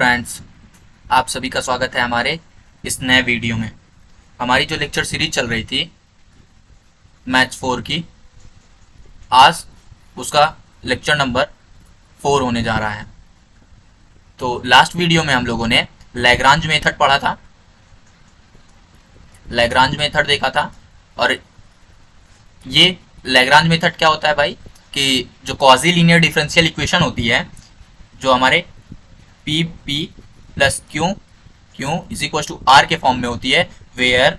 Friends, आप सभी का स्वागत है हमारे इस नए वीडियो में। हमारी जो लेक्चर सीरीज चल रही थी मैथ्स 4 की, आज उसका लेक्चर नंबर 4 होने जा रहा है। तो लास्ट वीडियो में हम लोगों ने लैग्रांज मेथड पढ़ा था, लैग्रांज मेथड देखा था। और ये लैग्रांज मेथड क्या होता है भाई, कि जो क्वाजी लीनियर डिफरेंशियल इक्वेशन होती है, जो हमारे P p plus Q q is equal to R के फॉर्म में होती है, where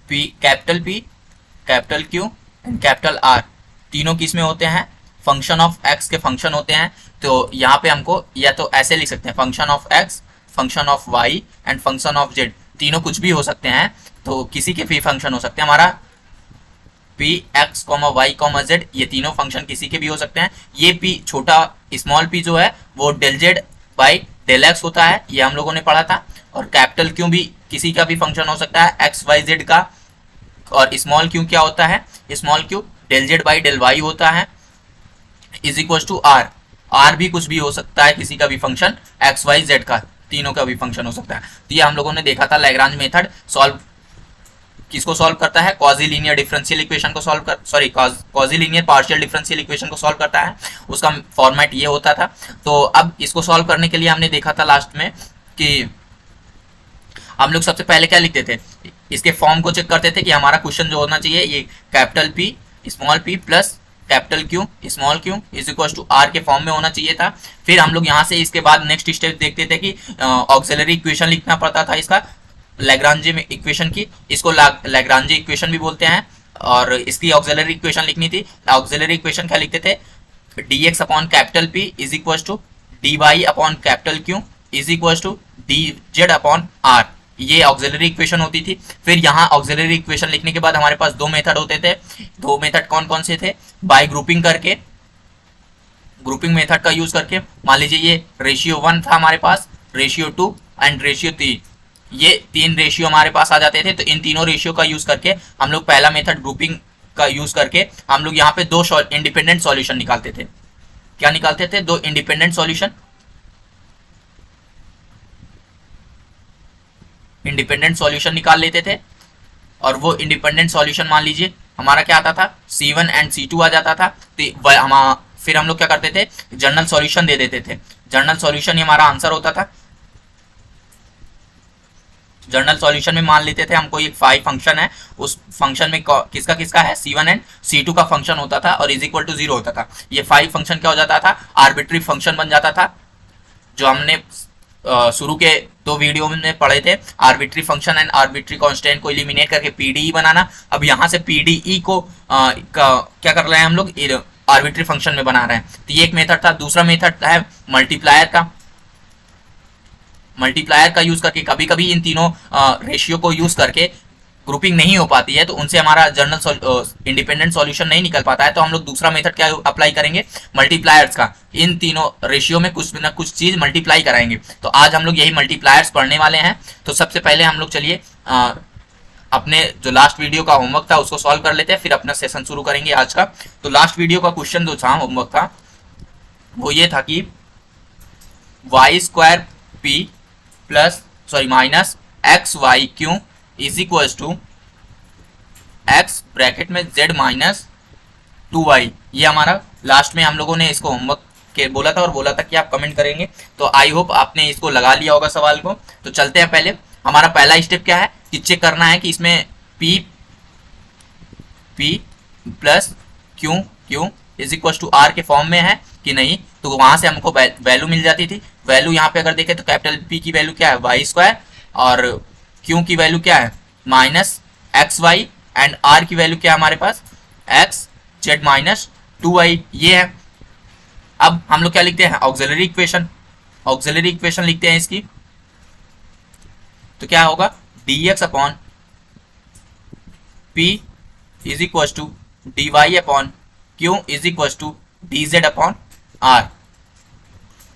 P capital Q and capital R तीनों किस में होते हैं, फंक्शन ऑफ एक्स के फंक्शन होते हैं। तो यहाँ पे हमको या तो ऐसे लिख सकते हैं, function of x, function of y and function of z. तीनों कुछ भी हो सकते हैं, तो किसी के भी फंक्शन हो सकते हैं। हमारा P x comma y comma z, ये तीनों फंक्शन किसी के भी हो सकते हैं। ये पी छोटा स्मॉल पी जो है वो del z by del x होता है, ये हम लोगों ने पढ़ा था। और कैपिटल क्यू भी किसी का भी फंक्शन हो सकता है, एक्स वाई जेड का। और स्मॉल क्यू क्या होता है, small q del z by del y होता है, is equal to R. R भी कुछ भी हो सकता है, किसी का भी फंक्शन, एक्स वाई जेड का, तीनों का भी फंक्शन हो सकता है। तो ये हम लोगों ने देखा था। लैग्रांज मेथड सॉल्व किसको सॉल्व करता है, क्वाजी लीनियर डिफरेंशियल इक्वेशन को सॉल्व कर, sorry quasi linear partial differential equation को सॉल्व करता है। उसका फॉर्मेट ये होता था। तो अब इसको सॉल्व करने के लिए हमने देखा था लास्ट में कि हम लोग सबसे पहले क्या लिखते थे, इसके फॉर्म को चेक करते थे कि हमारा क्वेश्चन जो होना चाहिए ये capital P small p plus capital Q small q is equal to R के फॉर्म में होना चाहिए था। फिर हम लोग यहाँ से इसके बाद नेक्स्ट स्टेप देखते थे कि ऑक्सिलरी इक्वेशन लिखना पड़ता था इसका, लैग्रांज इक्वेशन की। इसको लैग्रांज इक्वेशन भी बोलते हैं। और इसकी ऑक्सिलरी इक्वेशन लिखनी थी। ऑक्सिलरी इक्वेशन क्या लिखते थे, d x upon capital P is equal to d y upon capital Q is equal to d z upon R. ये ऑक्सिलरी इक्वेशन होती थी। फिर यहाँ ऑक्सिलरी इक्वेशन लिखने के बाद हमारे पास दो मेथड होते थे। दो मेथड कौन कौन से थे, बाय ग्रुपिंग करके, ग्रुपिंग मेथड का यूज करके। मान लीजिए ये रेशियो 1 था हमारे पास, रेशियो 2 एंड रेशियो 3, ये तीन रेशियो हमारे पास आ जाते थे। तो इन तीनों रेशियो का यूज करके हम लोग पहला मेथड ग्रुपिंग का यूज करके हम लोग यहाँ पे दो इंडिपेंडेंट सॉल्यूशन निकालते थे। क्या निकालते थे, दो इंडिपेंडेंट सॉल्यूशन, इंडिपेंडेंट सॉल्यूशन निकाल लेते थे। और वो इंडिपेंडेंट सॉल्यूशन मान लीजिए हमारा क्या आता था, C1 एंड C2 आ जाता था। तो फिर हम लोग क्या करते थे, जनरल सॉल्यूशन दे देते थे। जनरल सॉल्यूशन ही हमारा आंसर होता था। जनरल सॉल्यूशन में मान लेते थे हमको एक फाई फंक्शन है, उस फंक्शन में किसका किसका है, C1 एंड C2 का फंक्शन होता था और इज इक्वल टू 0 होता था। ये फाई फंक्शन क्या हो जाता था, आर्बिट्री फंक्शन बन जाता था। जो हमने शुरू के दो वीडियो में पढ़े थे, arbitrary function and arbitrary constant को एलिमिनेट करके पीडीई बनाना। अब यहाँ से पीडीई को क्या कर रहे हैं हम लोग, आर्बिट्री फंक्शन में बना रहे हैं। तो ये एक मेथड था। दूसरा मेथड है मल्टीप्लायर का। मल्टीप्लायर का यूज करके कभी कभी इन तीनों रेशियो को यूज करके ग्रुपिंग नहीं हो पाती है, तो उनसे हमारा जनरल इंडिपेंडेंट सॉल्यूशन नहीं निकल पाता है। तो हम लोग दूसरा मेथड क्या अप्लाई करेंगे, मल्टीप्लायर्स का। इन तीनों रेशियो में कुछ ना कुछ चीज मल्टीप्लाई कराएंगे। तो आज हम लोग यही मल्टीप्लायर्स पढ़ने वाले हैं। तो सबसे पहले हम लोग चलिए अपने जो लास्ट वीडियो का होमवर्क था उसको सॉल्व कर लेते हैं, फिर अपना सेशन शुरू करेंगे आज का। तो लास्ट वीडियो का क्वेश्चन जो था, होमवर्क था, वो ये था कि y square p plus minus x y q is equal to x bracket में जेड माइनस 2y। ये हमारा लास्ट में हम लोगों ने इसको होमवर्क के बोला था और बोला था कि आप कमेंट करेंगे। तो आई होप आपने इसको लगा लिया होगा सवाल को। तो चलते हैं पहले। हमारा पहला स्टेप क्या है कि चेक करना है कि इसमें p plus q is equal to R के फॉर्म में है कि नहीं। तो वहां से हमको वैल्यू मिल जाती थी। वैल्यू यहाँ पे अगर देखें तो कैपिटल P की वैल्यू क्या है, वाई स्क्वायर, और Q की वैल्यू क्या है, minus x y, and R की वैल्यू क्या है हमारे पास, एक्स जेड माइनस 2y। ये है। अब हम लोग क्या लिखते हैं, ऑक्सिलरी इक्वेशन। ऑक्सिलरी इक्वेशन लिखते हैं इसकी। तो क्या होगा, d x upon p is equal to d y upon q is equal to d z upon r.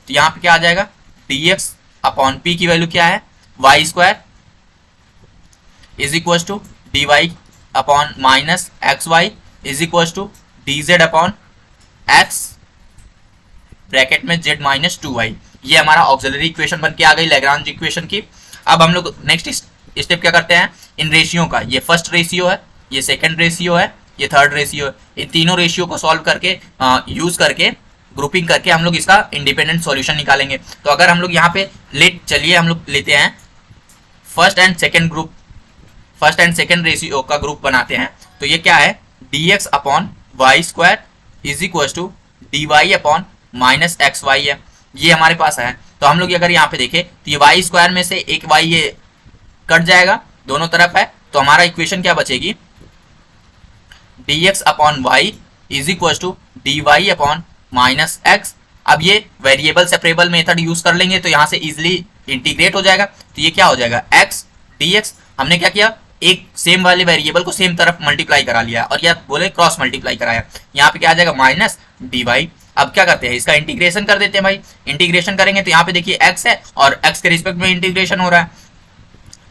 तो यहाँ पे क्या आ जाएगा, डी एक्स अपॉन पी की वैल्यू क्या है, y square is equal to d y upon minus x y is equal to d z upon x bracket में z माइनस 2y। ये हमारा ऑक्सिलरी इक्वेशन बन के आ गई लैग्रांज इक्वेशन की। अब हम लोग नेक्स्ट स्टेप क्या करते हैं, इन रेशियो का, ये फर्स्ट रेशियो है, ये सेकंड रेशियो है, ये थर्ड रेशियो है, इन तीनों रेशियो को सॉल्व करके यूज करके ग्रुपिंग करके हम लोग इसका इंडिपेंडेंट सॉल्यूशन निकालेंगे। तो अगर हम लोग यहाँ पे चलिए हम लोग लेते हैं फर्स्ट एंड सेकंड रेशियो का ग्रुप बनाते हैं। तो ये क्या है, dx upon y square is equal to d y upon minus x y है, ये हमारे पास है। तो हम लोग अगर यहाँ पे देखें तो ये वाई स्क्वायर में से एक वाई ये कट जाएगा, दोनों तरफ है, तो हमारा इक्वेशन क्या बचेगी, dx upon y is equal to d y upon minus x. अब ये वेरिएबल सेपरेबल मेथड यूज कर लेंगे तो यहाँ से इजिली इंटीग्रेट हो जाएगा। तो ये क्या हो जाएगा, x dx, हमने क्या किया, एक सेम वाले वेरिएबल को सेम तरफ मल्टीप्लाई करा लिया और या बोले क्रॉस मल्टीप्लाई कराया, यहाँ पे क्या आ जाएगा माइनस डी वाई। अब क्या करते हैं, इसका इंटीग्रेशन कर देते हैं भाई। इंटीग्रेशन करेंगे तो यहाँ पे देखिए x है और x के रिस्पेक्ट में इंटीग्रेशन हो रहा है,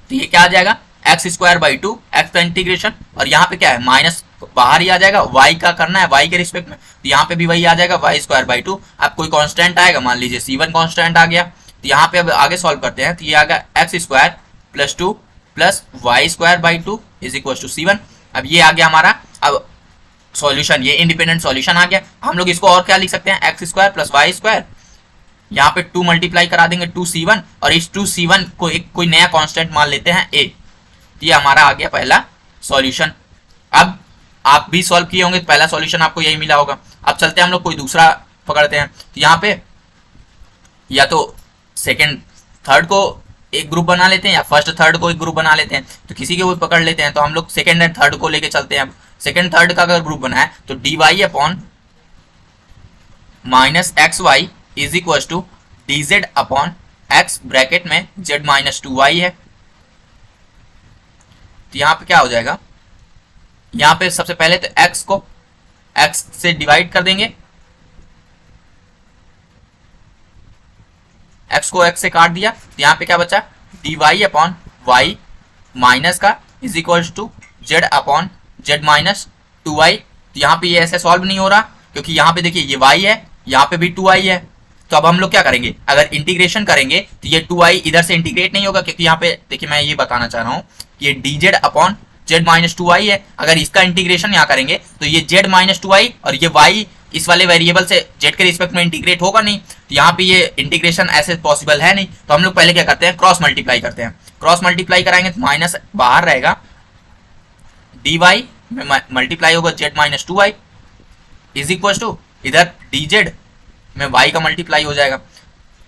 तो ये क्या आ जाएगा एक्स स्क्वायर बाई 2, एक्स का इंटीग्रेशन, और यहाँ पे क्या है माइनस बाहर ही आ जाएगा, y का करना है y के रिस्पेक्ट में, तो यहाँ पे भी वही आ जाएगा वाई स्क्वायर बाई 2। अब कोई कांस्टेंट आएगा, मान लीजिए c1 कांस्टेंट आ गया, तो यहाँ पे अब आगे सॉल्व करते हैं, तो ये आ गया x square plus 2 plus y square by 2 is equal to c1। अब ये आ गया हमारा अब सॉल्यूशन, ये इंडिपेंडेंट सॉल्यूशन आ गया। हम लोग इसको और क्या लिख सकते हैं, x square plus y square, यहाँ पे 2 मल्टीप्लाई करा देंगे 2c1, और इस 2c1 को एक कोई नया कांस्टेंट मान लेते हैं a। ये हमारा आ गया पहला सॉल्यूशन। अब आप भी सॉल्व किए होंगे तो पहला सॉल्यूशन आपको यही मिला होगा। अब चलते हैं हम लोग कोई दूसरा पकड़ते हैं, तो यहाँ पे या तो सेकंड थर्ड को एक ग्रुप बना लेते हैं या फर्स्ट थर्ड को एक ग्रुप बना लेते हैं, तो किसी के वो पकड़ लेते हैं। तो हम लोग सेकंड एंड थर्ड को लेके चलते हैं। अब सेकंड थर्ड का अगर ग्रुप बना है तो d y upon minus x y is equal to d z upon x bracket में जेड माइनस 2y है। तो यहाँ पे क्या हो जाएगा, यहाँ पे सबसे पहले तो x को x से डिवाइड कर देंगे, x को x से काट दिया, तो यहाँ पे क्या बचा d y upon y minus का is equal to z upon z minus 2y। तो यहाँ पे ये ऐसे सॉल्व नहीं हो रहा क्योंकि यहाँ पे देखिए ये y है, यहाँ पे भी 2y है। तो अब हम लोग क्या करेंगे, अगर इंटीग्रेशन करेंगे तो ये 2y इधर से इंटीग्रेट नहीं होगा, क्योंकि यहाँ पे देखिए मैं ये बताना चाह रहा हूँ ये D z upon z minus 2y है। अगर इसका इंटीग्रेशन यहाँ करेंगे तो ये जेड माइनस 2y और ये y इस वाले वेरिएबल से जेड के रिस्पेक्ट में इंटीग्रेट होगा नहीं, तो यहाँ पे ये इंटीग्रेशन ऐसे पॉसिबल है नहीं। तो हम लोग पहले क्या करते हैं, क्रॉस मल्टीप्लाई करते हैं। क्रॉस मल्टीप्लाई कराएंगे तो माइनस बाहर रहेगा, डी वाई में मल्टीप्लाई होगा z minus 2y is equal to इधर डी जेड में y का मल्टीप्लाई हो जाएगा।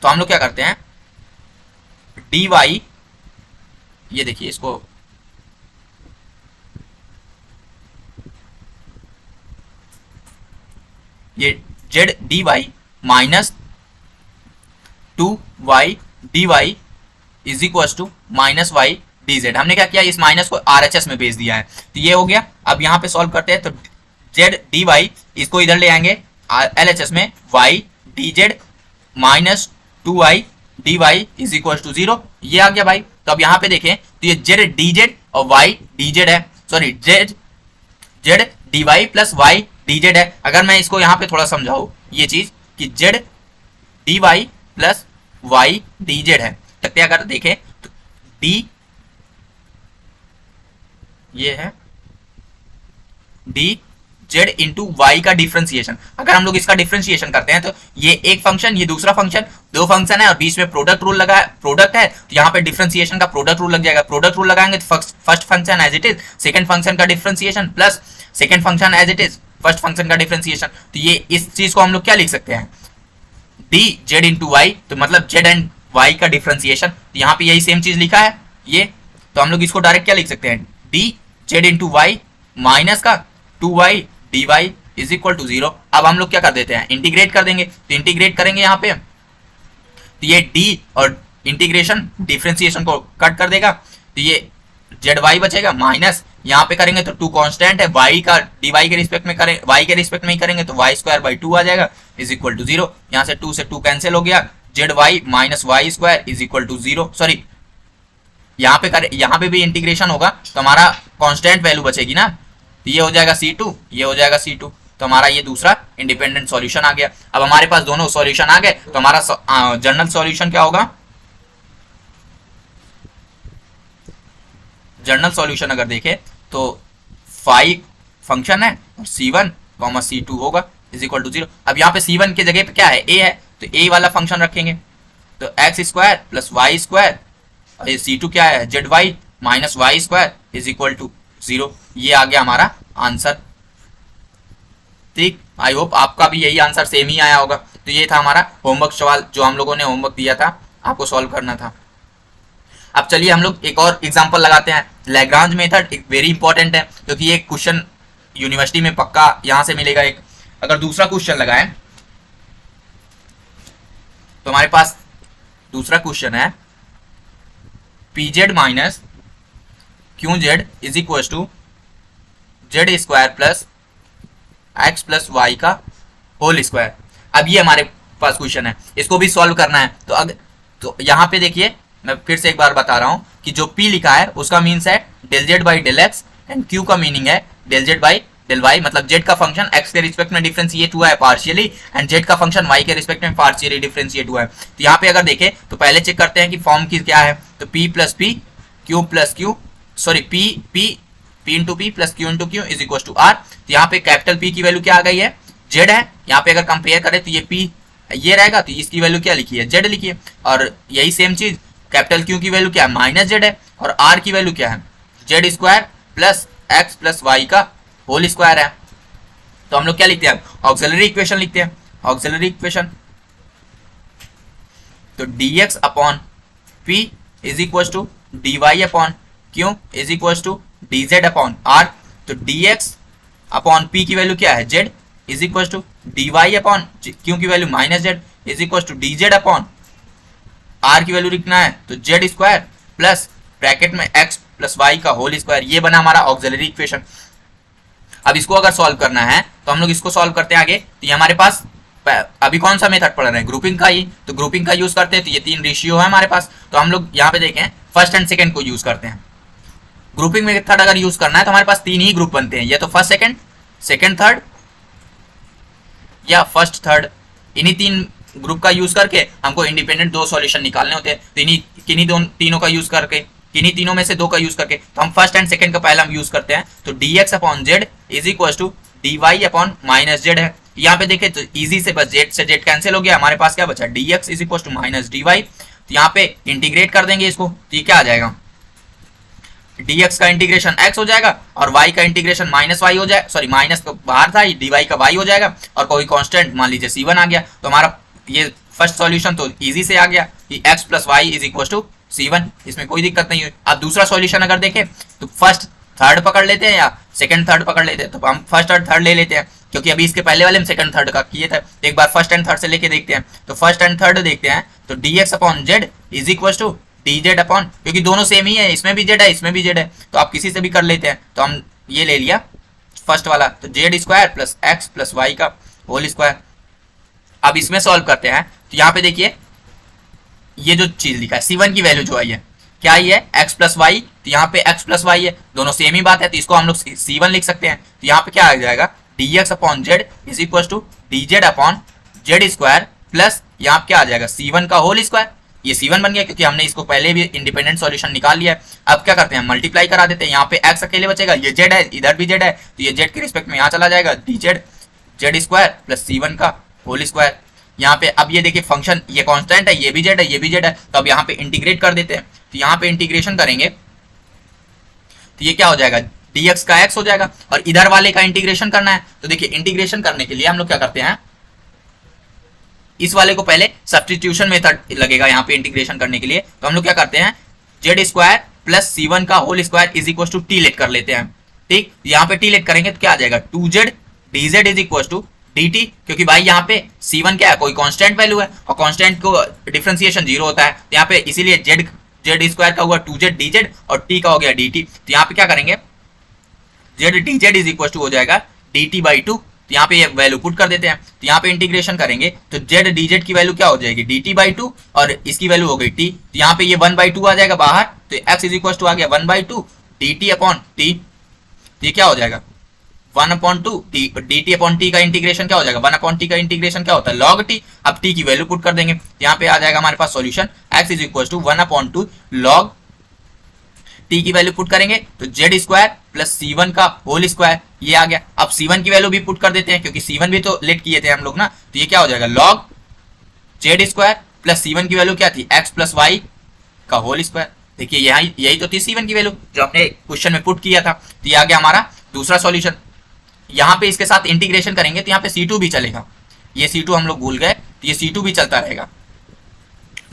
तो हम लोग क्या करते हैं, डी वाई, ये देखिए इसको ये z d y minus 2y d y is equal to minus y d z. हमने क्या किया, इस माइनस को RHS में भेज दिया है, तो ये हो गया। अब यहाँ पे सॉल्व करते हैं, तो जेड डी वाई इसको इधर ले आएंगे LHS में, y d z minus 2y d y is equal to 0, ये आ गया भाई। तो अब यहाँ पे देखें तो ये जेड डी जेड और y डी जेड है, sorry z d y plus y d z है। अगर मैं इसको यहाँ पे थोड़ा समझाऊं ये चीज कि z d y plus y d z है, तो क्या अगर देखें तो डी ये है डी जेड इंटू वाई का डिफ्रेंसिएशन। अगर हम लोग इसका डिफ्रेंसिएशन करते हैं तो ये एक फंक्शन, ये दूसरा फंक्शन, दो फंक्शन है और बीच में प्रोडक्ट रूल लगा, प्रोडक्ट है, तो यहाँ पे डिफ्रेंसिएशन का प्रोडक्ट रूल लग जाएगा। प्रोडक्ट रूल लगाएंगे तो first function as it is second function का differentiation plus second function as it is first function का डिफ्रेंसिएशन। तो ये इस चीज को हम लोग क्या लिख सकते हैं, डी जेड इंटू वाई, तो मतलब जेड एंड वाई का डिफ्रेंसिएशन। तो यहाँ पे यही सेम चीज लिखा है ये, तो हम लोग इसको डायरेक्ट क्या लिख सकते हैं, d z into y minus का 2y d y is equal to 0। अब हम लोग क्या कर देते हैं, इंटीग्रेट कर देंगे। तो इंटीग्रेट करेंगे यहाँ पे तो ये d और इंटीग्रेशन डिफ्रेंसिएशन को कट कर देगा, तो ये जेड वाई बचेगा माइनस, यहाँ पे करेंगे तो 2 कांस्टेंट है, y का डी वाई के रिस्पेक्ट में करें, y के रिस्पेक्ट में ही करेंगे तो वाई स्क्वायर बाई 2 आ जाएगा इज इक्वल टू 0। यहाँ से 2 से 2 कैंसिल हो गया, z y minus y square is equal to 0। Sorry यहाँ पे भी इंटीग्रेशन होगा तो हमारा कांस्टेंट वैल्यू बचेगी ना, तो ये हो जाएगा C2, ये हो जाएगा C2। तो तो हमारा ये दूसरा इंडिपेंडेंट सॉल्यूशन आ गया। अब हमारे पास दोनों सॉल्यूशन आ गए तो हमारा जनरल सॉल्यूशन क्या होगा? जनरल सॉल्यूशन अगर देखें तो फाई फंक्शन है और C1 C2 होगा इज इक्वल टू 0। अब यहाँ पे C1 के जगह पे क्या है? A है, तो A वाला फंक्शन रखेंगे, तो x square plus y square, और ये C2 क्या है? ZY minus y square is equal to 0। ये आ गया हमारा आंसर। ठीक, आई होप आपका भी यही आंसर सेम ही आया होगा। तो ये था हमारा होमवर्क सवाल जो हम लोगों ने होमवर्क दिया था, आपको सॉल्व करना था। अब चलिए हम लोग एक और एग्जांपल लगाते हैं। लैग्रांज मेथड एक वेरी इंपॉर्टेंट है क्योंकि ये क्वेश्चन यूनिवर्सिटी में पक्का यहां से मिलेगा। एक अगर दूसरा क्वेश्चन लगाएं तो हमारे पास दूसरा क्वेश्चन है pz minus qz is equal to z square plus x plus y का होल स्क्वायर। अब ये हमारे पास क्वेश्चन है, इसको भी सॉल्व करना है। तो यहाँ पे देखिए, मैं फिर से एक बार बता रहा हूँ कि जो P लिखा है उसका मीन्स है del z by del x and Q का मीनिंग है del z by del y. मतलब जेड का फंक्शन एक्स के रिस्पेक्ट में डिफरेंशिएट हुआ है पार्शियली एंड जेड का फंक्शन वाई के रिस्पेक्ट में पार्शियली डिफरेंशिएट हुआ है। तो यहाँ पे अगर देखें तो पहले चेक करते हैं कि फॉर्म की क्या है। तो P plus p q plus q sorry P into p plus q into q is equal to R. तो यहाँ पे कैपिटल P की वैल्यू क्या आ गई है? जेड है। यहाँ पे अगर कंपेयर करें तो ये P ये रहेगा, तो इसकी वैल्यू क्या लिखी है? जेड लिखिए। और यही सेम चीज कैपिटल Q की वैल्यू क्या है? माइनस जेड है। और R की वैल्यू क्या है? Z square plus x plus y का होल स्क्वायर है। तो हम लोग क्या लिखते हैं? ऑक्सिलरी इक्वेशन लिखते हैं। ऑक्सिलरी इक्वेशन तो dx upon p is equal to dy upon q is equal to dz upon r। तो dx अपॉन p की वैल्यू क्या है? z is equal to dy upon q की value minus z is equal to dz upon r की value लिखना है तो z square plus bracket में x प्लस y का होल स्क्वायर। ये बना हमारा ऑक्सिलरी इक्वेशन। अब इसको अगर सॉल्व करना है तो हम लोग इसको सॉल्व करते हैं आगे। तो ये हमारे पास अभी कौन सा मेथड पढ़ रहे हैं? ग्रुपिंग का ही। तो ग्रुपिंग का यूज करते हैं। तो ये 3 रेशियो है हमारे पास। तो हम लोग यहाँ पे देखें फर्स्ट एंड सेकंड को यूज करते हैं। ग्रुपिंग मेथड अगर यूज करना है तो हमारे पास 3 ही ग्रुप बनते हैं, या तो फर्स्ट सेकंड, सेकंड थर्ड या फर्स्ट थर्ड। इन्हीं 3 ग्रुप का यूज करके हमको इंडिपेंडेंट 2 सॉल्यूशन निकालने होते हैं। तो किन्हीं तीनों का यूज करके, किन्हीं तीनों में से 2 का यूज करके, तो हम फर्स्ट एंड सेकंड का पहला हम यूज करते हैं। तो dx upon z is equal to dy upon minus z है। यहाँ पे देखें तो इजी से बस जेड से जेड कैंसिल हो गया, हमारे पास क्या बचा? dx is equal to minus dy। तो यहाँ पे इंटीग्रेट कर देंगे इसको, तो ये क्या आ जाएगा? dx का इंटीग्रेशन x हो जाएगा और y का इंटीग्रेशन माइनस y हो जाएगा। सॉरी माइनस तो बाहर था, dy का y हो जाएगा और कोई कांस्टेंट मान लीजिए C1 आ गया। तो हमारा ये फर्स्ट सॉल्यूशन तो इजी से आ गया कि x plus y is equal to C1, इसमें कोई दिक्कत नहीं हुई। अब दूसरा सॉल्यूशन अगर देखें तो फर्स्ट थर्ड पकड़ लेते हैं या सेकंड थर्ड पकड़ लेते हैं। तो हम फर्स्ट और थर्ड ले लेते हैं क्योंकि अभी इसके पहले वाले हम सेकंड थर्ड का किए थे। तो एक बार फर्स्ट एंड थर्ड से लेके देखते हैं। तो फर्स्ट एंड थर्ड देखते हैं तो dx upon z is equal to dz upon, क्योंकि दोनों सेम ही है, इसमें भी जेड है इसमें भी जेड है, तो आप किसी से भी कर लेते हैं। तो हम ये ले लिया फर्स्ट वाला, तो z square plus x plus y का होल स्क्वायर। अब इसमें सॉल्व करते हैं। तो यहाँ पे देखिए ये जो चीज लिखा है C1 की वैल्यू जो आई है क्या आई है? x plus y. तो यहाँ पे x प्लस वाई है, दोनों सेम ही बात है, तो इसको हम लोग C1 लिख सकते हैं। तो यहाँ पे क्या आ जाएगा? dx upon z is equal to dz upon z square plus यहाँ पे क्या आ जाएगा? C1 का होल स्क्वायर। ये C1 बन गया क्योंकि हमने इसको पहले भी इंडिपेंडेंट सॉल्यूशन निकाल लिया है। अब क्या करते हैं? मल्टीप्लाई करा देते हैं। यहाँ पे x अकेले बचेगा, ये z है, इधर भी z है, तो ये z के रिस्पेक्ट में यहाँ चला जाएगा dz Z square plus C1 का होल स्क्वायर। यहाँ पे अब ये देखिए फंक्शन ये कांस्टेंट है, ये भी जेड है ये भी जेड है, तो अब यहाँ पे इंटीग्रेट कर देते हैं। तो यहाँ पे इंटीग्रेशन करेंगे तो ये क्या हो जाएगा? dx का x हो जाएगा और इधर वाले का इंटीग्रेशन करना है। तो देखिए इंटीग्रेशन करने के लिए हम लोग क्या करते हैं? इस वाले को पहले सब्स्टिट्यूशन मेथड लगेगा यहाँ पे इंटीग्रेशन करने के लिए। तो हम लोग क्या करते हैं? जेड स्क्वायर प्लस C1 का whole square is equal to t let कर लेते हैं। ठीक, यहाँ पे टी लेट करेंगे तो क्या आ जाएगा? 2z dz is equal to dt, क्योंकि भाई यहाँ पे C1 क्या है? कोई कांस्टेंट वैल्यू है और कांस्टेंट को डिफरेंशिएशन 0 होता है। तो यहाँ पे इसीलिए जेड स्क्वायर का हुआ 2z dz और t का हो गया dt। तो यहाँ पे क्या करेंगे? Z dz is equal to हो जाएगा dt बाई 2। तो यहाँ पे ये वैल्यू पुट कर देते हैं। तो यहाँ पे इंटीग्रेशन करेंगे तो जेड dz की वैल्यू क्या हो जाएगी? dt बाई 2 और इसकी वैल्यू हो गई t। तो यहाँ पे ये 1/2 आ जाएगा बाहर, तो x इज इक्वल टू आ गया 1/2 dt अपॉन t। ये क्या हो जाएगा? 1/2 dt अपॉन टी का इंटीग्रेशन क्या हो जाएगा, 1/t का इंटीग्रेशन क्या होता है, log t। अब t की वैल्यू पुट कर देंगे, यहाँ पे आ जाएगा हमारे पास solution x is equal to 1/2 log t की वैल्यू पुट करेंगे तो जेड स्क्वायर प्लस C1 का होल स्क्वायर, ये आ गया। अब C1 की वैल्यू भी पुट कर देते हैं क्योंकि C1 भी तो लेट किए थे हम लोग ना, तो ये क्या हो जाएगा log z square plus C1 की वैल्यू क्या थी, x प्लस वाई का होल स्क्वायर। देखिए यहाँ यही तो थी C1 की वैल्यू जो हमने क्वेश्चन में पुट किया था, तो ये आ गया हमारा दूसरा सॉल्यूशन। यहाँ पे इसके साथ इंटीग्रेशन करेंगे तो यहाँ पे C2 भी चलेगा, ये C2 हम लोग भूल गए, तो ये C2 भी चलता रहेगा।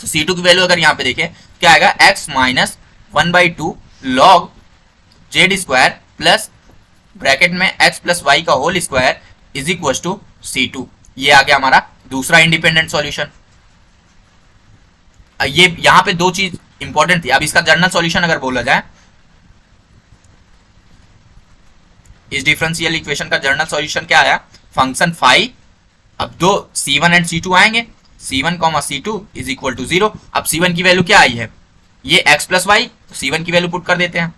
तो C2 की वैल्यू अगर यहाँ पे देखें क्या आएगा, x minus 1/2 log z square plus bracket में x प्लस वाई का whole square is equal to C2। ये आ गया हमारा दूसरा इंडिपेंडेंट सॉल्यूशन। ये यहाँ पे दो चीज इंपॉर्टेंट थी। अब इसका जनरल सॉल्यूशन अगर बोला जाए, इस डिफरेंशियल इक्वेशन का जनरल सॉल्यूशन क्या आया, फंक्शन फाई। अब दो C1 एंड C2 आएंगे, C1 C2 is equal to 0। अब C1 की वैल्यू क्या आई है, ये x प्लस वाई, तो C1 की वैल्यू पुट कर देते हैं,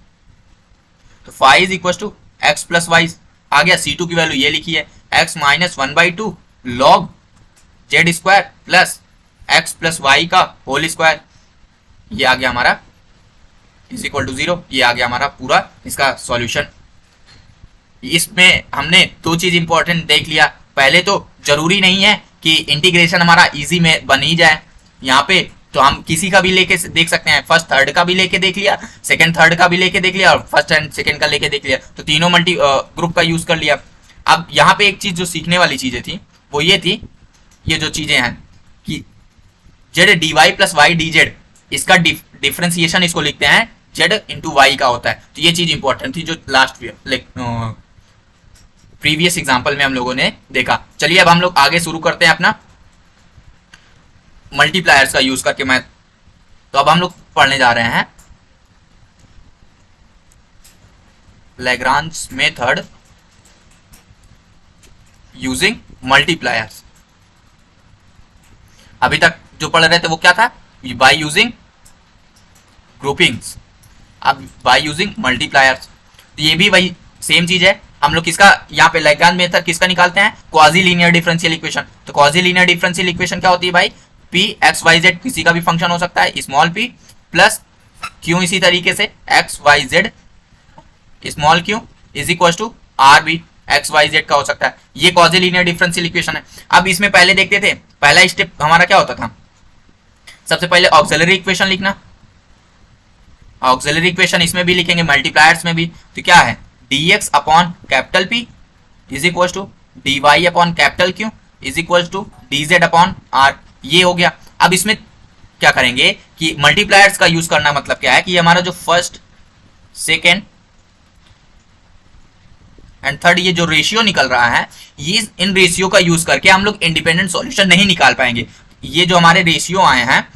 तो phi is equal to x plus y आ गया। C2 की वैल्यू ये लिखी है, x minus 1/2 log z square plus x plus y का होल स्क्वायर, ये आ गया हमारा इज इक्वल टू 0। ये आ गया हमारा पूरा इसका सॉल्यूशन। इसमें हमने दो चीज इंपॉर्टेंट देख लिया। पहले तो जरूरी नहीं है कि इंटीग्रेशन हमारा इजी में बन ही जाए, यहाँ पे तो हम किसी का भी लेके देख सकते हैं, फर्स्ट थर्ड का भी लेके देख लिया, सेकंड थर्ड का भी लेके देख लिया और फर्स्ट एंड सेकंड का लेके देख लिया, तो तीनों मल्टी ग्रुप का यूज कर लिया। अब यहाँ पे एक चीज जो सीखने वाली चीजें थी वो ये थी, ये जो चीजें हैं कि z d y plus y d z, इसका डिफ्रेंसिएशन इसको लिखते हैं जेड इंटू वाई का होता है। तो ये चीज इंपॉर्टेंट थी जो लास्ट प्रीवियस एग्जाम्पल में हम लोगों ने देखा। चलिए अब हम लोग आगे शुरू करते हैं अपना मल्टीप्लायर्स का यूज करके मैथ। तो अब हम लोग पढ़ने जा रहे हैं लैग्रांज मेथड यूजिंग मल्टीप्लायर्स। अभी तक जो पढ़ रहे थे वो क्या था, बाय यूजिंग ग्रुपिंग्स, अब बाय यूजिंग मल्टीप्लायर्स। तो ये भी वही सेम चीज है। हम लोग किसका यहाँ पे लैग्रांज मेथड किसका निकालते हैं, क्वाजी लीनियर डिफरेंशियल इक्वेशन। तो क्वाजी लीनियर डिफरेंशियल इक्वेशन क्या होती है भाई, p x y z किसी का भी फंक्शन हो सकता है, स्मॉल p प्लस q इसी तरीके से x y z small q is equal to r भी x y z का हो सकता है। ये क्वाजी लीनियर डिफरेंशियल इक्वेशन है। अब इसमें पहले देखते थे, पहला स्टेप हमारा क्या होता था, सबसे पहले ऑक्सिलरी इक्वेशन लिखना। ऑक्सिलरी इक्वेशन इसमें भी लिखेंगे, मल्टीप्लायर्स में भी। तो क्या है, dx upon capital P is equal to dy upon capital Q is equal to dz upon r, ये हो गया। अब इसमें क्या करेंगे कि मल्टीप्लायर्स का यूज करना मतलब क्या है कि हमारा जो फर्स्ट सेकेंड एंड थर्ड ये जो रेशियो निकल रहा है, ये इन रेशियो का यूज करके हम लोग इंडिपेंडेंट सॉल्यूशन नहीं निकाल पाएंगे। ये जो हमारे रेशियो आए हैं,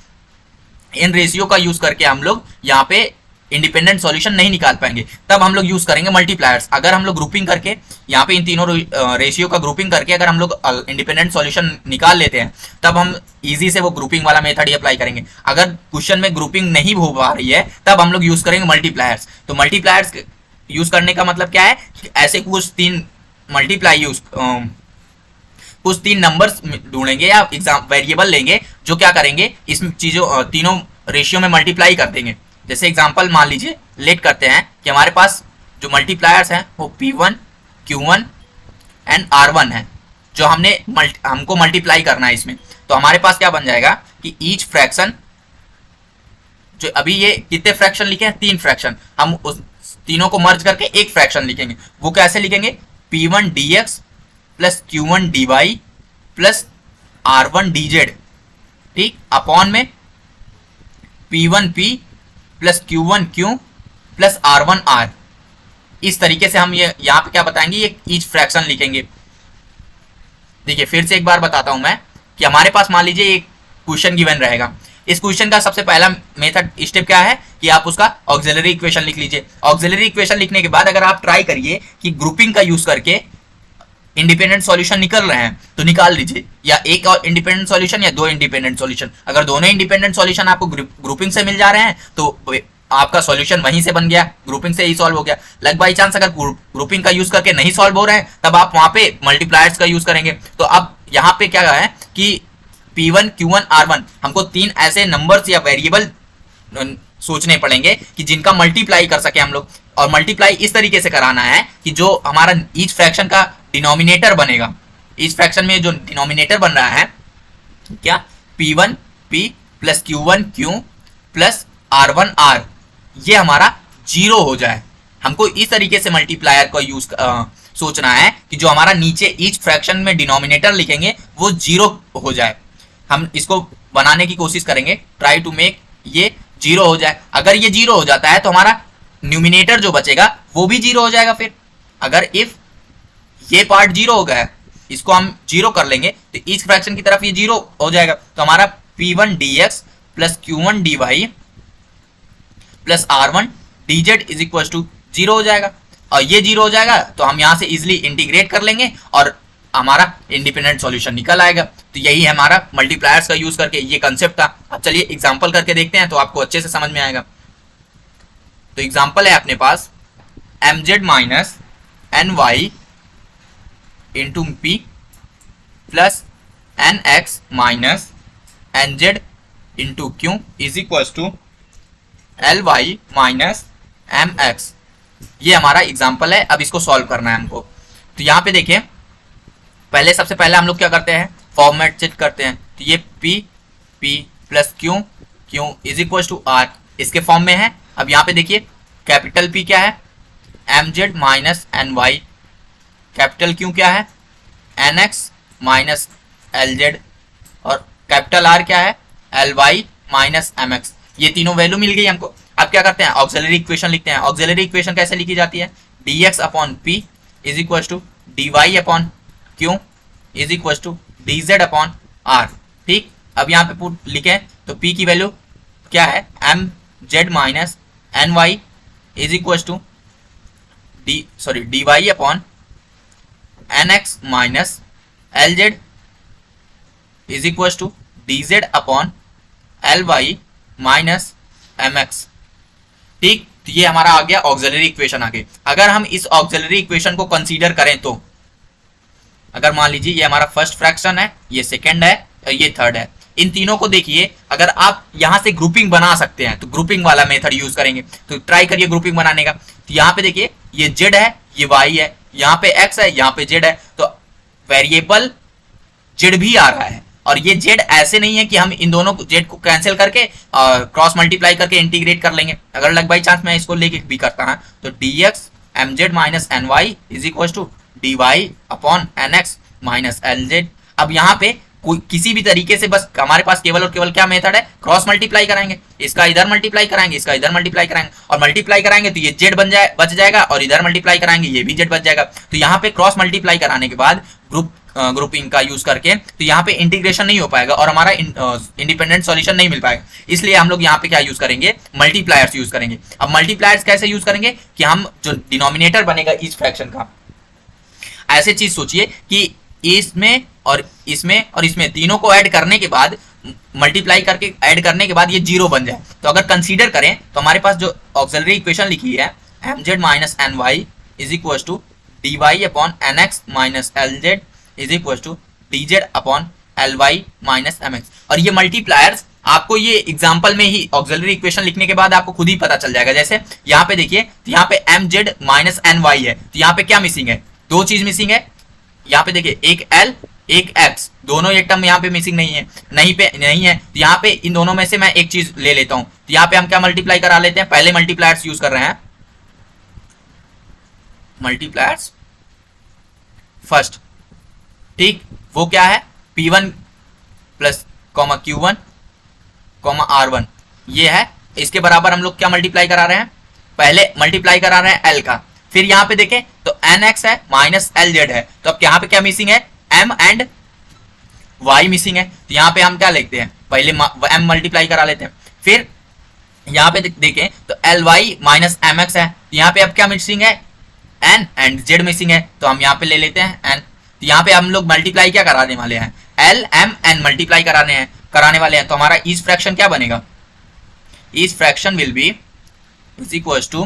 इन रेशियो का यूज करके हम लोग यहाँ पे इंडिपेंडेंट सॉल्यूशन नहीं निकाल पाएंगे। तब हम लोग यूज करेंगे मल्टीप्लायर्स। अगर हम लोग ग्रुपिंग करके यहाँ पे इन तीनों रेशियो का ग्रुपिंग करके अगर हम लोग इंडिपेंडेंट सॉल्यूशन निकाल लेते हैं, तब हम इजी से वो ग्रुपिंग वाला मेथड ही अप्लाई करेंगे। अगर क्वेश्चन में ग्रुपिंग नहीं हो पा रही है, तब हम लोग यूज करेंगे मल्टीप्लायर्स। तो मल्टीप्लायर्स यूज करने का मतलब क्या है, ऐसे कुछ तीन मल्टीप्लाई यूज कुछ तीन नंबर्स ढूंढेंगे या एग्जाम वेरिएबल लेंगे, जो क्या करेंगे, इस चीजों तीनों रेशियो में मल्टीप्लाई कर देंगे। जैसे एग्जांपल मान लीजिए लेट करते हैं कि हमारे पास जो मल्टीप्लायर्स हैं वो P1, Q1 एंड R1 है, जो हमको मल्टीप्लाई करना है इसमें। तो हमारे पास क्या बन जाएगा कि ईच फ्रैक्शन, जो अभी ये कितने फ्रैक्शन लिखे हैं, 3 फ्रैक्शन, हम उस तीनों को मर्ज करके एक फ्रैक्शन लिखेंगे। वो कैसे लिखेंगे, P1 dx plus Q1 dy plus R1 dz, ठीक, अपॉन में P1 p plus Q1 q plus R1 r। इस तरीके से हम ये यहाँ पे क्या बताएंगे, ये ईच फ्रैक्शन लिखेंगे। देखिए फिर से एक बार बताता हूं मैं कि हमारे पास मान लीजिए एक क्वेश्चन गिवन रहेगा। इस क्वेश्चन का सबसे पहला मेथड स्टेप क्या है कि आप उसका ऑक्सिलरी इक्वेशन लिख लीजिए। ऑक्सिलरी इक्वेशन लिखने के बाद अगर आप ट्राई करिए कि ग्रुपिंग का यूज करके इंडिपेंडेंट सॉल्यूशन निकल रहे हैं तो निकाल लीजिए, या एक और इंडिपेंडेंट सॉल्यूशन या दो इंडिपेंडेंट सॉल्यूशन। अगर दोनों इंडिपेंडेंट सॉल्यूशन आपको ग्रुपिंग से मिल जा रहे हैं तो आपका सॉल्यूशन वहीं से बन गया, ग्रुपिंग से ही सॉल्व हो गया। लाइक बाई चांस अगर ग्रुपिंग का यूज करके नहीं सॉल्व हो रहे हैं तब आप वहां पे मल्टीप्लायर्स का यूज करेंगे। तो अब यहाँ पे क्या है कि P1 Q1 R1 हमको 3 ऐसे नंबर्स या वेरिएबल सोचने पड़ेंगे कि जिनका मल्टीप्लाई कर सके हम लोग। और मल्टीप्लाई इस तरीके से कराना है कि जो हमारा ईच फ्रैक्शन का डिनोमिनेटर बनेगा, ईच फ्रैक्शन में जो डिनोमिनेटर बन रहा है क्या P1 P plus Q1 Q plus R1 R, ये हमारा जीरो हो जाए। हमको इस तरीके से मल्टीप्लायर का यूज सोचना है कि जो हमारा नीचे ईच फ्रैक्शन में डिनोमिनेटर लिखेंगे वो जीरो हो जाए। हम इसको बनाने की कोशिश करेंगे, ट्राई टू मेक ये जीरो हो जाए। अगर ये जीरो हो जाता है तो हमारा न्यूमिनेटर जो बचेगा वो भी जीरो हो जाएगा। फिर अगर इफ ये पार्ट जीरो हो गया, इसको हम जीरो कर लेंगे तो ईच फ्रैक्शन की तरफ ये जीरो हो जाएगा। तो हमारा P1 dx plus Q1 dy plus R1 dz is equal to zero हो जाएगा। और ये जीरो हो जाएगा तो हम यहाँ से इजिली इंटीग्रेट कर लेंगे और हमारा इंडिपेंडेंट सॉल्यूशन निकल आएगा। तो यही है हमारा मल्टीप्लायर्स का यूज करके ये कंसेप्ट था। अब चलिए एग्जांपल करके देखते हैं तो आपको अच्छे से समझ में आएगा। तो एग्जांपल है अपने पास mz minus ny into p plus nx minus nz into q is equal to ly minus mx। ये हमारा एग्जांपल है। अब इसको सॉल्व करना है हमको। तो यहाँ पे देखिए सबसे पहले हम लोग क्या करते हैं, फॉर्मेट चेक करते हैं। तो ये p plus q is equal to r इसके फॉर्म में है। अब यहाँ पे देखिए कैपिटल P क्या है mz minus ny, capital Q क्या है nx माइनस lz और कैपिटल R क्या है ly माइनस mx। ये तीनों वैल्यू मिल गई हमको। अब क्या करते हैं, ऑक्सिलरी इक्वेशन लिखते हैं। ऑक्सिलरी इक्वेशन कैसे लिखी जाती है, dx upon p is equal to dy upon q is equal to dz upon r। ठीक, अब यहाँ पे पुट लिखें तो p की वैल्यू क्या है mz minus ny is equal to dy upon nx minus lz is equal to dz upon ly minus mx। ठीक, तो ये हमारा आ गया ऑक्सिलरी इक्वेशन आ गई। अगर हम इस ऑक्सिलरी इक्वेशन को कंसीडर करें तो अगर मान लीजिए ये हमारा फर्स्ट फ्रैक्शन है, ये सेकंड है, ये थर्ड है, इन तीनों को देखिए अगर आप यहां से ग्रुपिंग बना सकते हैं तो ग्रुपिंग वाला मेथड यूज करेंगे। तो ट्राई करिए ग्रुपिंग बनाने का। तो यहाँ पे देखिए ये z है, ये y है, यहाँ पे x है, यहाँ पे z है। तो वेरिएबल z भी आ रहा है और ये z ऐसे नहीं है कि हम इन दोनों z को कैंसिल करके क्रॉस मल्टीप्लाई करके इंटीग्रेट कर लेंगे। अगर लग बाई चांस मैं इसको लेके भी करता हूं तो dx mz minus ny is equal to dy upon nx minus lz। अब यहाँ पे कोई किसी भी तरीके से बस हमारे पास केवल और केवल क्या मेथड है, क्रॉस मल्टीप्लाई कराएंगे, इसका इधर मल्टीप्लाई कराएंगे, इसका इधर मल्टीप्लाई कराएंगे और मल्टीप्लाई कराएंगे तो ये z बच जाएगा और इधर मल्टीप्लाई कराएंगे ये भी z बच जाएगा। तो यहाँ पे क्रॉस मल्टीप्लाई कराने के बाद ग्रुपिंग का यूज करके तो यहाँ पे इंटीग्रेशन नहीं हो पाएगा और हमारा इंडिपेंडेंट सॉल्यूशन नहीं मिल पाएगा। इसलिए हम लोग यहाँ पे क्या यूज करेंगे, मल्टीप्लायर्स यूज करेंगे। अब मल्टीप्लायर्स कैसे यूज करेंगे कि हम जो डिनोमिनेटर बनेगा इस फ्रैक्शन का, ऐसे चीज सोचिए कि इसमें और इसमें और इसमें तीनों को ऐड करने के बाद मल्टीप्लाई करके ऐड करने के बाद ये जीरो बन जाए। तो अगर कंसीडर करें तो हमारे पास जो ऑक्सिलरी इक्वेशन लिखी है mz minus ny is equal to dy upon nx minus lz is equal to dz upon ly minus mx। और ये मल्टीप्लायर्स आपको ये एग्जांपल में ही ऑक्सिलरी इक्वेशन लिखने के बाद आपको खुद ही पता चल जाएगा। जैसे यहाँ पे देखिए, यहाँ पे mz माइनस ny है तो यहाँ पे क्या मिसिंग है, दो चीज मिसिंग है। यहाँ पे देखिए एक L एक X, दोनों एक टर्म यहाँ पे मिसिंग नहीं है, नहीं है। तो यहाँ पे इन दोनों में से मैं एक चीज ले लेता हूँ। तो यहाँ पे हम क्या मल्टीप्लाई करा लेते हैं, पहले मल्टीप्लायर्स यूज कर रहे हैं, मल्टीप्लायर्स फर्स्ट। ठीक, वो क्या है P1 plus comma Q1 comma R1 ये है। इसके बराबर हम लोग क्या मल्टीप्लाई करा रहे हैं, पहले मल्टीप्लाई करा रहे हैं L का। फिर यहाँ पे देखें तो nx है माइनस lz है। तो अब यहाँ पे क्या मिसिंग है, m एंड y मिसिंग है। तो यहाँ पे हम क्या लिखते हैं, पहले m मल्टीप्लाई करा लेते हैं। फिर यहाँ पे देखें तो ly माइनस mx है। तो यहाँ पे अब क्या मिसिंग है, n एंड z मिसिंग है। तो हम यहाँ पे ले लेते हैं n। तो यहाँ पे हम लोग मल्टीप्लाई क्या कराने वाले हैं, l m n मल्टीप्लाई कराने वाले हैं। तो हमारा ईच फ्रैक्शन क्या बनेगा, each fraction will be is equal to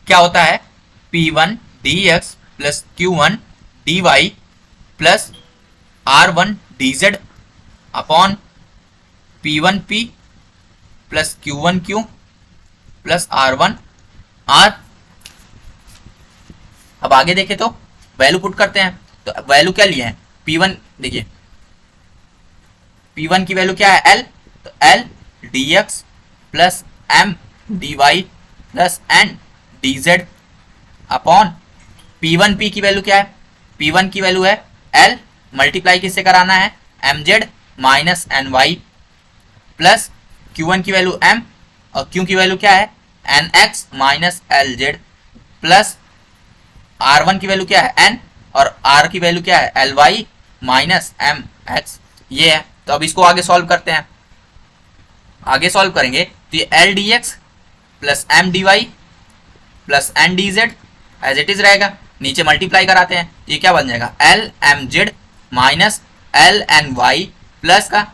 क्या होता है, P1 dx plus Q1 dy plus R1 dz upon P1P plus Q1Q plus R1R। अब आगे देखें तो वैल्यू पुट करते हैं, तो वैल्यू क्या लिए हैं, P1 देखिए P1 की वैल्यू क्या है L, तो L dx plus M dy plus N dz upon P1P की वैल्यू क्या है, P1 की वैल्यू है L मल्टीप्लाई किससे कराना है, mz minus ny plus Q1 की वैल्यू M और Q की वैल्यू क्या है nx minus lz plus R1 की वैल्यू क्या है n और R की वैल्यू क्या है ly माइनस mx। ये है, तो अब इसको आगे सॉल्व करते हैं। आगे सॉल्व करेंगे तो ये L dx plus M dy plus N dz as it is रहेगा, नीचे मल्टीप्लाई कराते हैं तो ये क्या बन जाएगा L mz minus L ny plus का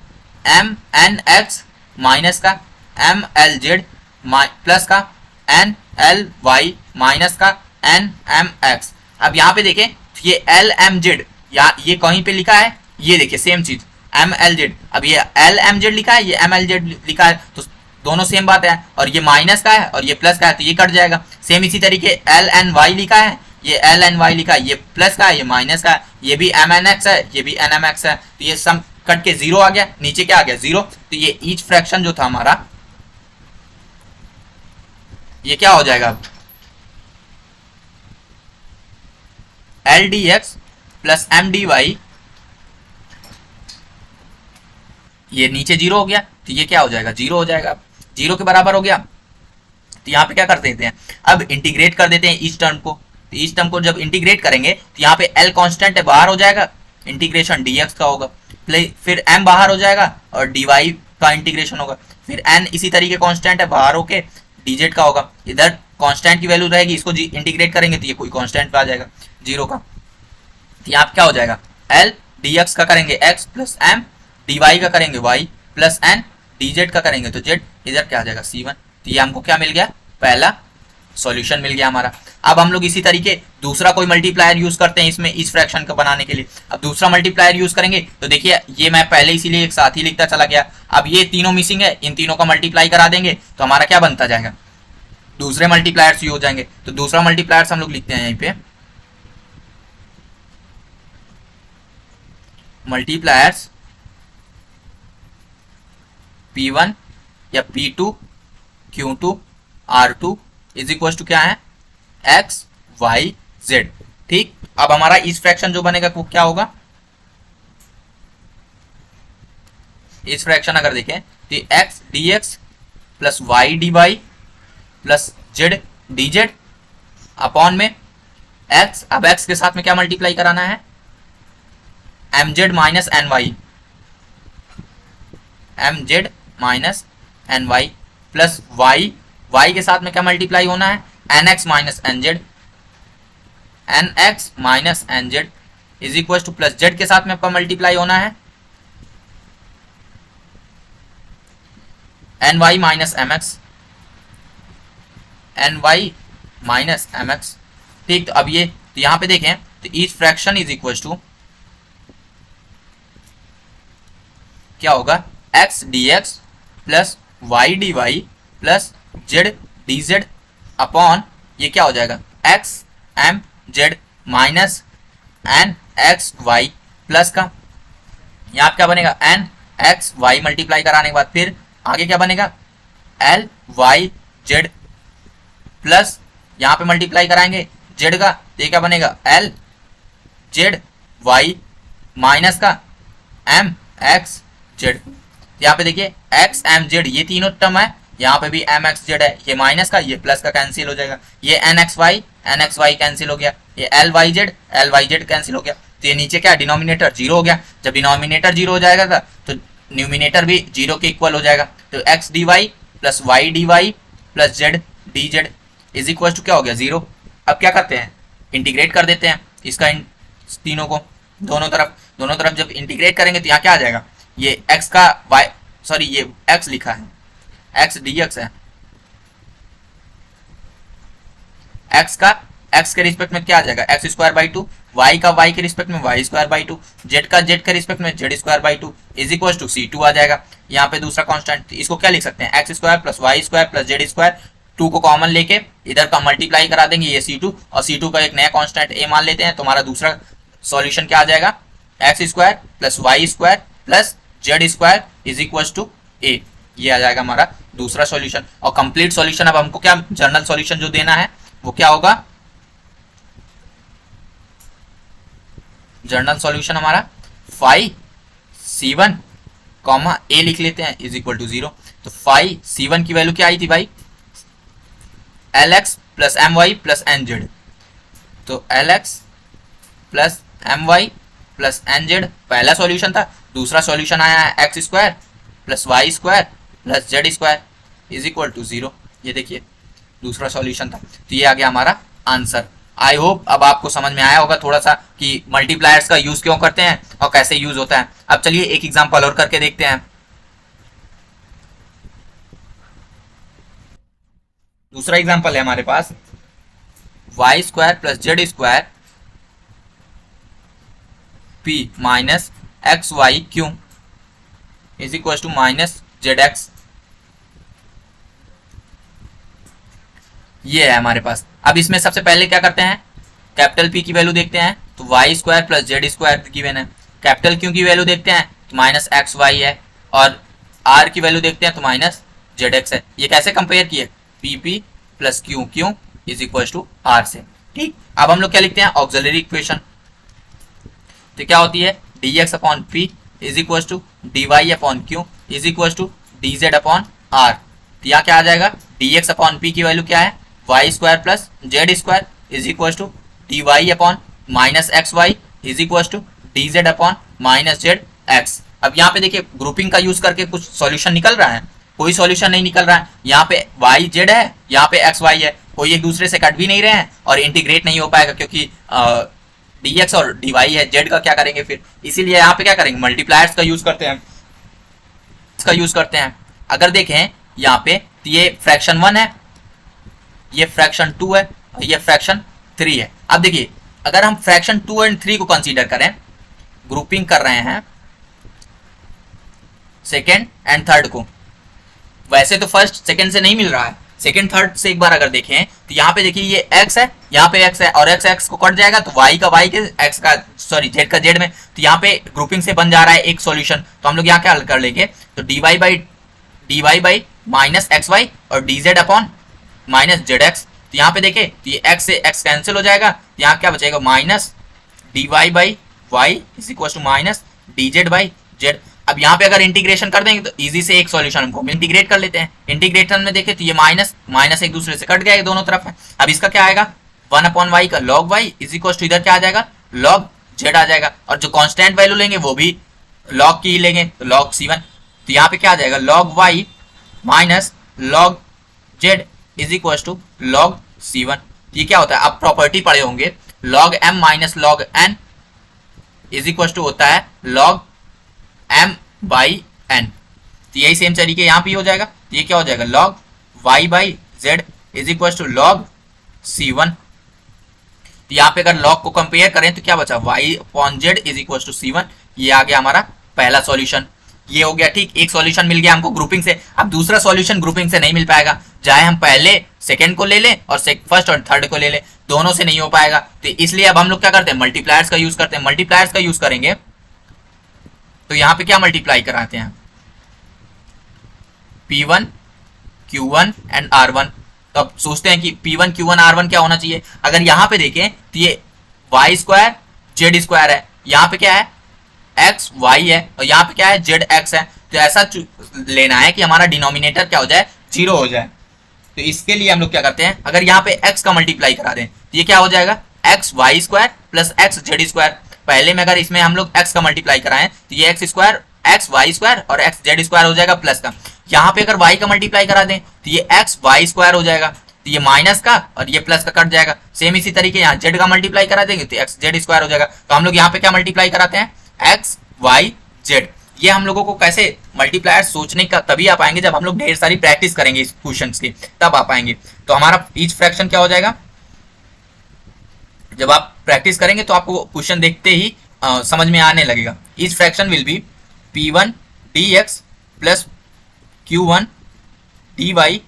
M nx माइनस का M lz प्लस का N ly माइनस का N mx। अब यहाँ पे देखें तो ये L mz या ये कहीं पे लिखा है, ये देखिए सेम चीज M lz, अब ये L mz लिखा है, ये M lz लिखा है, तो दोनों सेम बात है, और ये माइनस का है और ये प्लस का है तो ये कट जाएगा। सेम इसी तरीके L n y लिखा है, ये L n y लिखा है, ये प्लस का है, ये माइनस का है, ये भी M n x है, ये भी N m x है, तो ये सम कट के जीरो आ गया, नीचे क्या आ गया जीरो। तो ये ईच फ्रैक्शन जो था हमारा ये क्या हो जाएगा अब L dx plus M dy, ये नीचे जीरो हो गया तो ये क्या हो जाएगा जीरो हो जाएगा, जीरो के बराबर हो गया। तो यहाँ पे क्या कर देते हैं, अब इंटीग्रेट कर देते हैं इस टर्म को, तो इस टर्म को जब इंटीग्रेट करेंगे तो यहाँ पे L कांस्टेंट है बाहर हो जाएगा, इंटीग्रेशन dx का होगा, फिर M बाहर हो जाएगा और dy का इंटीग्रेशन होगा, फिर N इसी तरीके कांस्टेंट है बाहर होके dz का होगा, इधर कांस्टेंट की वैल्यू रहेगी, इसको इंटीग्रेट करेंगे तो ये कोई कांस्टेंट पे आ जाएगा जीरो का। तो यहाँ पे क्या हो जाएगा L dx का करेंगे x प्लस M, dy का करेंगे y प्लस N, dz का करेंगे तो z, इधर क्या आ जाएगा c1। तो ये हमको क्या मिल गया, पहला सॉल्यूशन मिल गया हमारा। अब हम लोग इसी तरीके दूसरा कोई मल्टीप्लायर यूज करते हैं इसमें इस फ्रैक्शन का बनाने के लिए। अब दूसरा मल्टीप्लायर यूज करेंगे तो देखिए ये मैं पहले इसीलिए एक साथ ही लिखता चला गया, अब ये तीनों मिसिंग है, इन तीनों का मल्टीप्लाई करा देंगे तो हमारा क्या बनता जाएगा, दूसरे मल्टीप्लायर्स ही हो जाएंगे। तो दूसरा मल्टीप्लायर्स हम लोग लिखते हैं यहीं पे, मल्टीप्लायर्स P1 या P2 Q2 R2 is equal to क्या है x y z। ठीक, अब हमारा इस फ्रैक्शन जो बनेगा वो क्या होगा, इस फ्रैक्शन अगर देखें तो x dx plus y dy plus z dz upon में x, अब x के साथ में क्या मल्टीप्लाई कराना है mz minus ny, mz minus ny plus y, y के साथ में क्या मल्टीप्लाई होना है nx minus nz, nx minus nz is equal two plus z के साथ में आपका मल्टीप्लाई होना है ny minus mx, ny minus mx। ठीक, तो अब ये तो यहाँ पे देखें तो each fraction is equal to क्या होगा x dx plus y dy plus z dz upon ये क्या हो जाएगा x m z minus n x y plus का यहाँ क्या बनेगा n x y मल्टीप्लाई कराने के बाद फिर आगे क्या बनेगा l y z प्लस यहाँ पे मल्टीप्लाई कराएंगे z का तो ये क्या बनेगा l z y माइनस का m x z। यहाँ पे देखिए x m z ये तीनों टर्म है, यहाँ पे भी m x z है, ये माइनस का ये प्लस का कैंसिल हो जाएगा, ये n x y कैंसिल हो गया, ये l y z कैंसिल हो गया, तो ये नीचे क्या डिनोमिनेटर जीरो हो गया। जब डिनोमिनेटर जीरो हो जाएगा तो न्यूमिनेटर भी जीरो के इक्वल हो जाएगा, तो x dy plus y dy plus z dz is equal to क्या हो गया जीरो। अब क्या करते हैं इंटीग्रेट कर देते हैं इसका तीनों को, दोनों तरफ जब इंटीग्रेट करेंगे तो यहाँ क्या आ जाएगा, ये x का y सॉरी ये x लिखा है x dx है, एक्स के रिस्पेक्ट में क्या आ जाएगा, x square by two, y का वाई के रिस्पेक्ट में y square by two, z का जेड के रिस्पेक्ट में z square by two is equal to C2 आ जाएगा। यहाँ पे दूसरा कांस्टेंट, इसको क्या लिख सकते हैं, x square plus y square plus z square, 2 को कॉमन लेके इधर का मल्टीप्लाई करा देंगे, ये C2 और C2 का एक नया कांस्टेंट a मान लेते हैं। तो हमारा दूसरा सॉल्यूशन क्या आ जाएगा, x square plus y square plus z square is equal to a, ये आ जाएगा हमारा दूसरा सॉल्यूशन। और कंप्लीट सॉल्यूशन अब हमको क्या जनरल सॉल्यूशन जो देना है वो क्या होगा, जनरल सॉल्यूशन हमारा फाई C1 कॉमा a लिख लेते हैं इज इक्वल टू 0। तो फाई C1 की वैल्यू क्या आई थी भाई, Lx plus My plus Nz, तो Lx plus My plus Nz पहला सॉल्यूशन था। दूसरा सॉल्यूशन आया है x square plus y square plus z square is equal to 0, ये देखिए दूसरा सॉल्यूशन था। तो ये आ गया हमारा आंसर। आई होप अब आपको समझ में आया होगा थोड़ा सा कि मल्टीप्लायर्स का यूज क्यों करते हैं और कैसे यूज होता है। अब चलिए एक एग्जांपल और करके देखते हैं। दूसरा एग्जांपल है हमारे पास y square plus z square p minus x y q is equal to minus z x, ये है हमारे पास। अब इसमें सबसे पहले क्या करते हैं, कैपिटल P की वैल्यू देखते हैं, तो y square plus z square given है। कैपिटल Q की वैल्यू देखते हैं तो माइनस एक्स वाई है, और R की वैल्यू देखते हैं तो माइनस जेड एक्स है। ये कैसे कंपेयर किए, p p plus Q q is equal to r से। ठीक, अब हम लोग क्या लिखते हैं, ऑक्सिलरी इक्वेशन। तो क्या होती है, d x upon p is equal to d y upon q is equal to d z upon r. तो यहाँ क्या आ जाएगा, डी एक्स अपॉन पी की वैल्यू क्या है, y square plus z square is equal to d y upon minus x y is equal to d z upon minus z x. अब यहाँ पे देखिए ग्रुपिंग का यूज करके कुछ सॉल्यूशन निकल रहा है, कोई सॉल्यूशन नहीं निकल रहा है। यहाँ पे वाई जेड है, यहाँ पे एक्स वाई है, कोई एक दूसरे से कट भी नहीं रहे हैं और इंटीग्रेट नहीं हो पाएगा क्योंकि डी एक्स और डी वाई है, जेड का क्या करेंगे फिर, इसीलिए यहाँ पे क्या करेंगे, मल्टीप्लायर्स का यूज करते हैं, इसका यूज करते हैं। अगर देखें यहाँ पे तो ये फ्रैक्शन 1 है, ये फ्रैक्शन 2 है और ये फ्रैक्शन 3 है। अब देखिए अगर हम फ्रैक्शन 2 एंड 3 को कंसीडर करें, ग्रुपिंग कर रहे हैं सेकेंड एंड थर्ड को, वैसे तो फर्स्ट सेकेंड से नहीं मिल रहा है, सेकेंड थर्ड से एक बार अगर देखें तो यहाँ पे देखिए ये x है, यहाँ पे x है और x x को कट जाएगा तो y का y के x का सॉरी z का z में, तो यहाँ पे ग्रुपिंग से बन जा रहा है एक सॉल्यूशन। तो हम लोग यहाँ क्या हल कर लेंगे, तो dy by minus x y और dz upon minus z x. तो यहाँ पे देखे तो ये x से x कैंसिल हो जाएगा, तो यहाँ क्या बचेगा, minus dy by y is equal to minus dz by z. अब यहाँ पे अगर इंटीग्रेशन कर देंगे तो इजी से एक सॉल्यूशन हमको इंटीग्रेट कर लेते हैं। इंटीग्रेशन में देखें तो ये माइनस माइनस एक दूसरे से कट गया, दोनों तरफ है। अब इसका क्या आएगा, 1 अपॉन वाई का log y is equal to इधर क्या आ जाएगा, लॉग जेड आ जाएगा, और जो कांस्टेंट वैल्यू लेंगे वो भी लॉग की ही लेंगे, तो लॉग C1। तो यहाँ पे क्या आ जाएगा, log y minus log z is equal to log C1। ये क्या होता है, आप प्रॉपर्टी पढ़े होंगे, log m minus log n is equal to होता है लॉग m बाई n। तो यही सेम तरीके यहाँ पे हो जाएगा, तो ये क्या हो जाएगा, log y by z is equal to log C1। तो यहाँ पे अगर लॉग को कंपेयर करें तो क्या बचा, y upon z is equal to C1। ये आ गया हमारा पहला सॉल्यूशन, ये हो गया। ठीक, एक सॉल्यूशन मिल गया हमको ग्रुपिंग से। अब दूसरा सॉल्यूशन ग्रुपिंग से नहीं मिल पाएगा, चाहे हम पहले सेकंड को ले लें और फर्स्ट और थर्ड को ले लें, दोनों से नहीं हो पाएगा। तो इसलिए अब हम लोग क्या करते हैं, मल्टीप्लायर्स का यूज करते हैं। मल्टीप्लायर्स का यूज करेंगे तो यहाँ पे क्या मल्टीप्लाई कराते हैं, P1 Q1 एंड R1। तो अब सोचते हैं कि P1 Q1 R1 क्या होना चाहिए। अगर यहाँ पे देखें तो ये वाई स्क्वायर जेड स्क्वायर है, यहाँ पे क्या है एक्स वाई है और यहाँ पे क्या है जेड एक्स है। तो ऐसा लेना है कि हमारा डिनोमिनेटर क्या हो जाए, 0 हो जाए। तो इसके लिए हम लोग क्या करते हैं, अगर यहाँ पे x का मल्टीप्लाई करा दें तो ये क्या हो जाएगा, x y square plus x z square. पहले में अगर इसमें हम लोग x का मल्टीप्लाई कराएं तो ये x square x y square और एक्स जेड स्क्वायर हो जाएगा प्लस का। यहाँ पे अगर y का मल्टीप्लाई करा दें तो ये एक्स वाई स्क्वायर हो जाएगा, तो ये माइनस का और ये प्लस का कट जाएगा। सेम इसी तरीके यहाँ z का मल्टीप्लाई करा देंगे तो एक्स जेड स्क्वायर हो जाएगा। तो हम लोग यहाँ पे क्या मल्टीप्लाई कराते हैं, एक्स वाई जेड। ये हम लोगों को कैसे मल्टीप्लायर सोचने का तभी आ पाएंगे जब हम लोग ढेर सारी प्रैक्टिस करेंगे इस क्वेश्चंस की, तब आ पाएंगे। तो हमारा ईच फ्रैक्शन क्या हो जाएगा, जब आप प्रैक्टिस करेंगे तो आपको क्वेश्चन देखते ही समझ में आने लगेगा। इस fraction will B P1 dx plus Q1 dy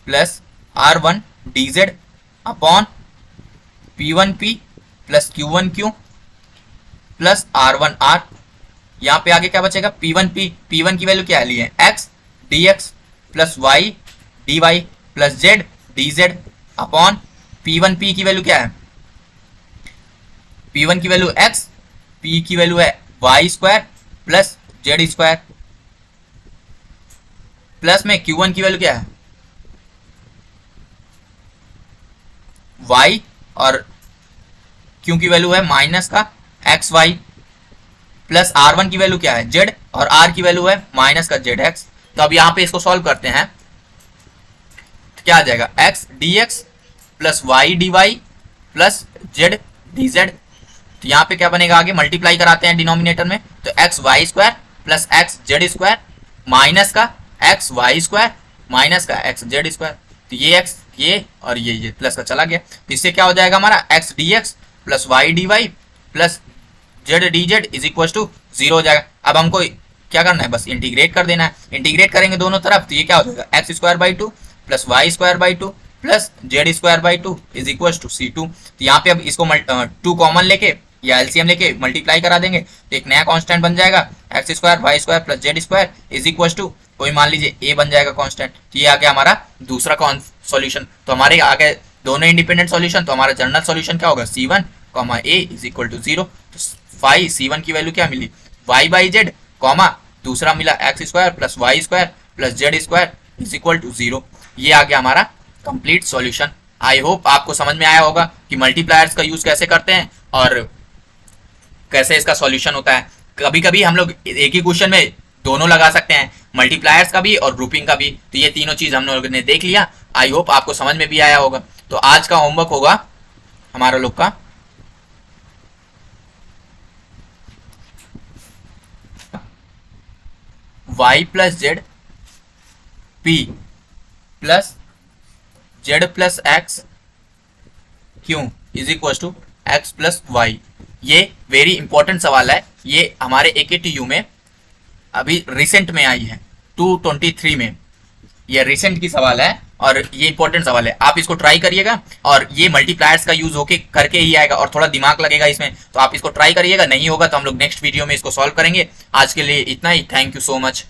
plus R1 dz upon P1P plus Q1Q plus R1R। यहाँ पे आगे क्या बचेगा, P1P, P1 की वैल्यू क्या है लिए x dx plus y dy plus z dz upon P1P की वैल्यू क्या है, P1 की वैल्यू x, P की वैल्यू है y square plus z square plus में Q1 की वैल्यू क्या है y और Q की वैल्यू है माइनस का एक्स वाई प्लस R1 की वैल्यू क्या है z और R की वैल्यू है माइनस का zx। तो अब यहाँ पे इसको सॉल्व करते हैं तो क्या आ जाएगा x dx plus y dy plus z dz। तो यहाँ पे क्या बनेगा, आगे मल्टीप्लाई कराते हैं डिनोमिनेटर में, तो x y square plus x z square minus का एक्स वाई स्क्वायर माइनस का एक्स जेड स्क्वायर। तो ये एक्स ये और ये प्लस का चला गया, तो इससे क्या हो जाएगा हमारा x d x plus y d y plus z d z is equal to 0 हो जाएगा। अब हमको क्या करना है, बस इंटीग्रेट कर देना है। इंटीग्रेट करेंगे दोनों तरफ तो ये क्या हो जाएगा x square by 2 plus y square by 2 plus z square by 2 is equal to C2। तो यहाँ पे अब इसको 2 कॉमन लेके या एलसीएम लेके मल्टीप्लाई करा देंगे तो एक नया कांस्टेंट बन जाएगा x square y square plus z square is equal to कोई मान लीजिए ए बन जाएगा कांस्टेंट। तो ये आ गया हमारा दूसरा सॉल्यूशन। तो हमारे आगे दोनों इंडिपेंडेंट सॉल्यूशन, तो हमारा जनरल सॉल्यूशन क्या होगा C1 comma a is equal to 0। तो फाई C1 की वैल्यू क्या मिली y बाई जेड कॉमा दूसरा मिला x square plus y square plus z square is equal to 0। ये आ गया हमारा कंप्लीट सॉल्यूशन। आई होप आपको समझ में आया होगा कि मल्टीप्लायर्स का यूज कैसे करते हैं और कैसे इसका सॉल्यूशन होता है। कभी कभी हम लोग एक ही क्वेश्चन में दोनों लगा सकते हैं, मल्टीप्लायर्स का भी और ग्रुपिंग का भी। तो ये तीनों चीज हम लोगों ने देख लिया, आई होप आपको समझ में भी आया होगा। तो आज का होमवर्क होगा हमारा लोग का y plus z p plus z plus x q is equal to x plus y. ये वेरी इंपॉर्टेंट सवाल है, ये हमारे AKTU में अभी रिसेंट में आई है 223 में। ये रिसेंट की सवाल है और ये इंपॉर्टेंट सवाल है, आप इसको ट्राई करिएगा। और ये मल्टीप्लायर्स का यूज होके करके ही आएगा और थोड़ा दिमाग लगेगा इसमें, तो आप इसको ट्राई करिएगा। नहीं होगा तो हम लोग नेक्स्ट वीडियो में इसको सॉल्व करेंगे। आज के लिए इतना ही, थैंक यू सो मच।